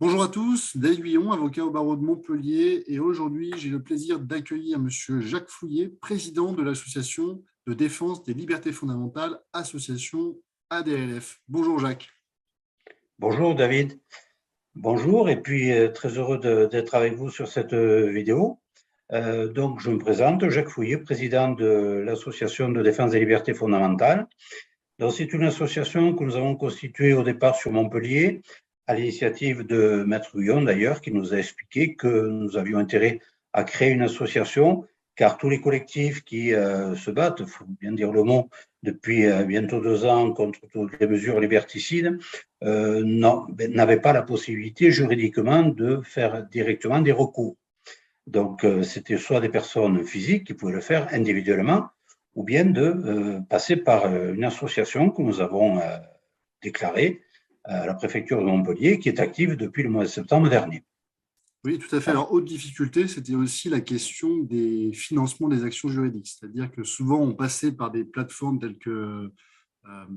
Bonjour à tous, Dave Guillon, avocat au barreau de Montpellier, et aujourd'hui j'ai le plaisir d'accueillir Monsieur Jacques Fouillet, président de l'association de défense des libertés fondamentales, association ADLF. Bonjour Jacques. Bonjour David, bonjour et puis très heureux d'être avec vous sur cette vidéo. Donc je me présente, Jacques Fouillet, président de l'association de défense des libertés fondamentales. Donc c'est une association que nous avons constituée au départ sur Montpellier, à l'initiative de Maître Guillon d'ailleurs, qui nous a expliqué que nous avions intérêt à créer une association, car tous les collectifs qui se battent, il faut bien dire le mot, depuis bientôt 2 ans contre toutes les mesures liberticides, n'avaient pas la possibilité juridiquement de faire directement des recours. Donc, c'était soit des personnes physiques qui pouvaient le faire individuellement, ou bien de passer par une association que nous avons déclarée à la préfecture de Montpellier, qui est active depuis le mois de septembre dernier. Oui, tout à fait. Alors, autre difficulté, c'était aussi la question des financements des actions juridiques. C'est-à-dire que souvent, on passait par des plateformes telles que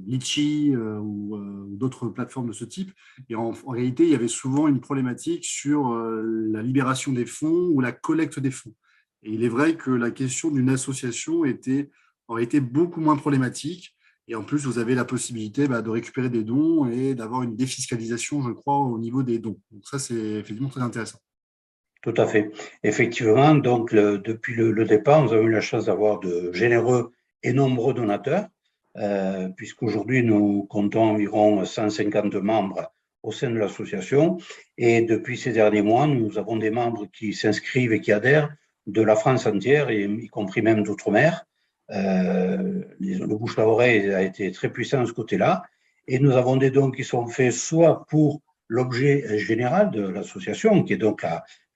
Litchi ou d'autres plateformes de ce type. Et en réalité, il y avait souvent une problématique sur la libération des fonds ou la collecte des fonds. Et il est vrai que la question d'une association aurait été beaucoup moins problématique. Et en plus, vous avez la possibilité de récupérer des dons et d'avoir une défiscalisation, je crois, au niveau des dons. Donc ça, c'est effectivement très intéressant. Tout à fait. Effectivement, donc depuis le départ, nous avons eu la chance d'avoir de généreux et nombreux donateurs, puisqu'aujourd'hui, nous comptons environ 150 membres au sein de l'association. Et depuis ces derniers mois, nous avons des membres qui s'inscrivent et qui adhèrent de la France entière, y compris même d'outre-mer. Le bouche à oreille a été très puissant de ce côté-là. Et nous avons des dons qui sont faits soit pour l'objet général de l'association, qui est donc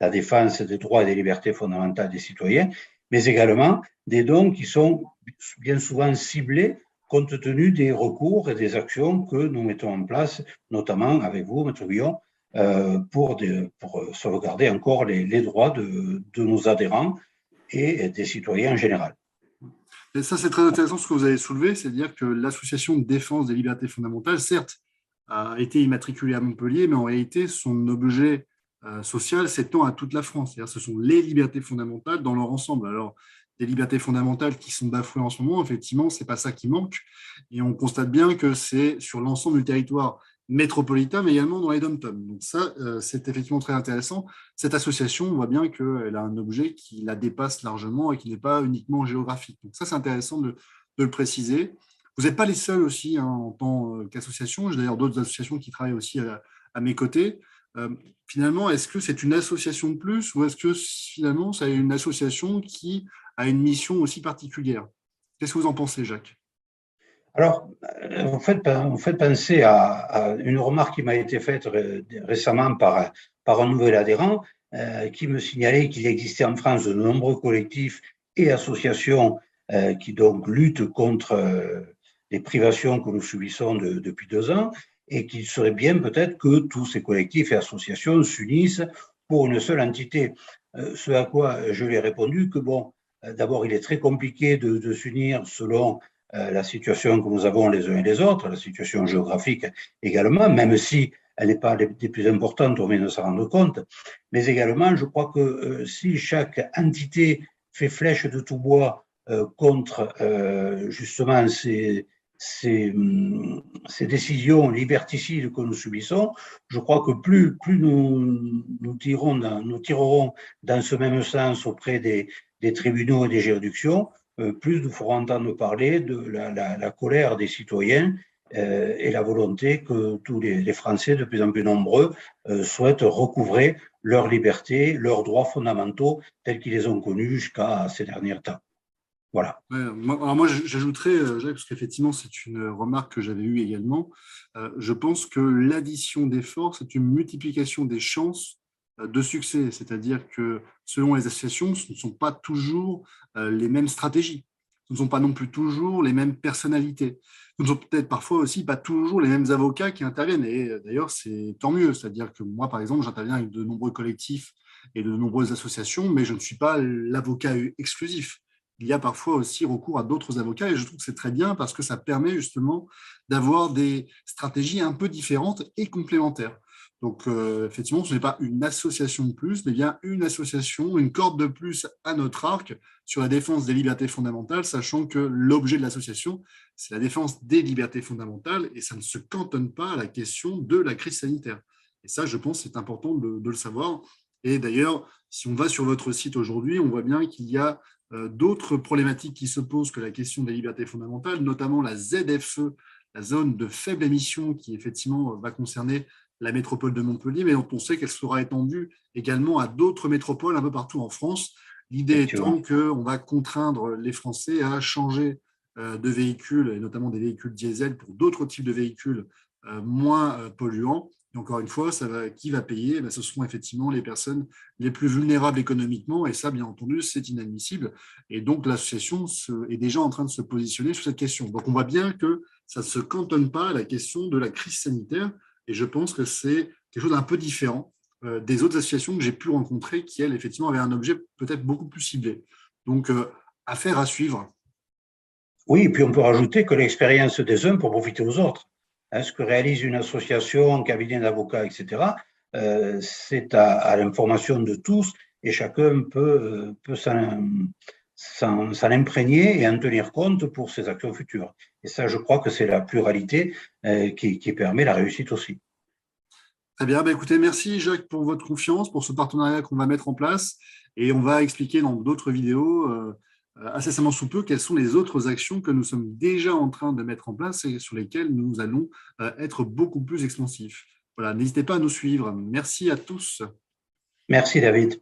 la défense des droits et des libertés fondamentales des citoyens, mais également des dons qui sont bien souvent ciblés compte tenu des recours et des actions que nous mettons en place, notamment avec vous, Maître Guillon, pour sauvegarder encore les droits de nos adhérents et des citoyens en général. Et ça, c'est très intéressant ce que vous avez soulevé, c'est-à-dire que l'association de défense des libertés fondamentales, certes, a été immatriculée à Montpellier, mais en réalité, son objet social s'étend à toute la France. C'est-à-dire, ce sont les libertés fondamentales dans leur ensemble. Alors, des libertés fondamentales qui sont bafouées en ce moment, effectivement, c'est pas ça qui manque. Et on constate bien que c'est sur l'ensemble du territoire métropolitain, mais également dans les dom-toms. Donc ça, c'est effectivement très intéressant. Cette association, on voit bien qu'elle a un objet qui la dépasse largement et qui n'est pas uniquement géographique. Donc ça, c'est intéressant de le préciser. Vous n'êtes pas les seuls aussi en tant qu'association. J'ai d'ailleurs d'autres associations qui travaillent aussi à mes côtés. Finalement, est-ce que c'est une association de plus ou est-ce que finalement, c'est une association qui a une mission aussi particulière? Qu'est-ce que vous en pensez, Jacques? Alors, vous faites penser à une remarque qui m'a été faite récemment par un nouvel adhérent qui me signalait qu'il existait en France de nombreux collectifs et associations qui donc luttent contre les privations que nous subissons depuis 2 ans et qu'il serait bien peut-être que tous ces collectifs et associations s'unissent pour une seule entité. Ce à quoi je lui ai répondu que, bon, d'abord, il est très compliqué de s'unir selon la situation que nous avons les uns et les autres, la situation géographique également, même si elle n'est pas des plus importantes, on vient de s'en rendre compte, mais également, je crois que si chaque entité fait flèche de tout bois contre justement ces décisions liberticides que nous subissons, je crois que plus nous tirerons dans ce même sens auprès des tribunaux et des juridictions, plus nous ferons entendre parler de la colère des citoyens et la volonté que tous les Français, de plus en plus nombreux, souhaitent recouvrer leur liberté, leurs droits fondamentaux tels qu'ils les ont connus jusqu'à ces derniers temps. Voilà. Ouais, alors moi, j'ajouterais, Jacques, parce qu'effectivement, c'est une remarque que j'avais eue également. Je pense que l'addition d'efforts, c'est une multiplication des chances de succès. C'est-à-dire que selon les associations, ce ne sont pas toujours les mêmes stratégies. Ce ne sont pas non plus toujours les mêmes personnalités. Ce ne sont peut-être parfois aussi pas toujours les mêmes avocats qui interviennent. Et d'ailleurs, c'est tant mieux. C'est-à-dire que moi, par exemple, j'interviens avec de nombreux collectifs et de nombreuses associations, mais je ne suis pas l'avocat exclusif. Il y a parfois aussi recours à d'autres avocats et je trouve que c'est très bien parce que ça permet justement d'avoir des stratégies un peu différentes et complémentaires. Donc, effectivement, ce n'est pas une association de plus, mais bien une association, une corde de plus à notre arc sur la défense des libertés fondamentales, sachant que l'objet de l'association, c'est la défense des libertés fondamentales et ça ne se cantonne pas à la question de la crise sanitaire. Et ça, je pense, c'est important de le savoir. Et d'ailleurs, si on va sur votre site aujourd'hui, on voit bien qu'il y a d'autres problématiques qui se posent que la question des libertés fondamentales, notamment la ZFE, la zone de faible émission, qui effectivement va concerner la métropole de Montpellier, mais dont on sait qu'elle sera étendue également à d'autres métropoles un peu partout en France. L'idée étant qu'on va contraindre les Français à changer de véhicules, et notamment des véhicules diesel pour d'autres types de véhicules moins polluants. Et encore une fois, qui va payer? Ce seront effectivement les personnes les plus vulnérables économiquement, et ça, bien entendu, c'est inadmissible. Et donc, l'association est déjà en train de se positionner sur cette question. Donc, on voit bien que ça ne se cantonne pas à la question de la crise sanitaire, et je pense que c'est quelque chose d'un peu différent des autres associations que j'ai pu rencontrer qui, elles, effectivement, avaient un objet peut-être beaucoup plus ciblé. Donc, affaire à suivre. Oui, et puis on peut rajouter que l'expérience des uns peut profiter aux autres. Ce que réalise une association, un cabinet d'avocats, etc., c'est à l'information de tous et chacun peut s'en imprégner et en tenir compte pour ses actions futures. Et ça, je crois que c'est la pluralité qui permet la réussite aussi. Très bien, écoutez, merci Jacques pour votre confiance, pour ce partenariat qu'on va mettre en place et on va expliquer dans d'autres vidéos incessamment sous peu quelles sont les autres actions que nous sommes déjà en train de mettre en place et sur lesquelles nous allons être beaucoup plus expansifs. Voilà, n'hésitez pas à nous suivre. Merci à tous. Merci David.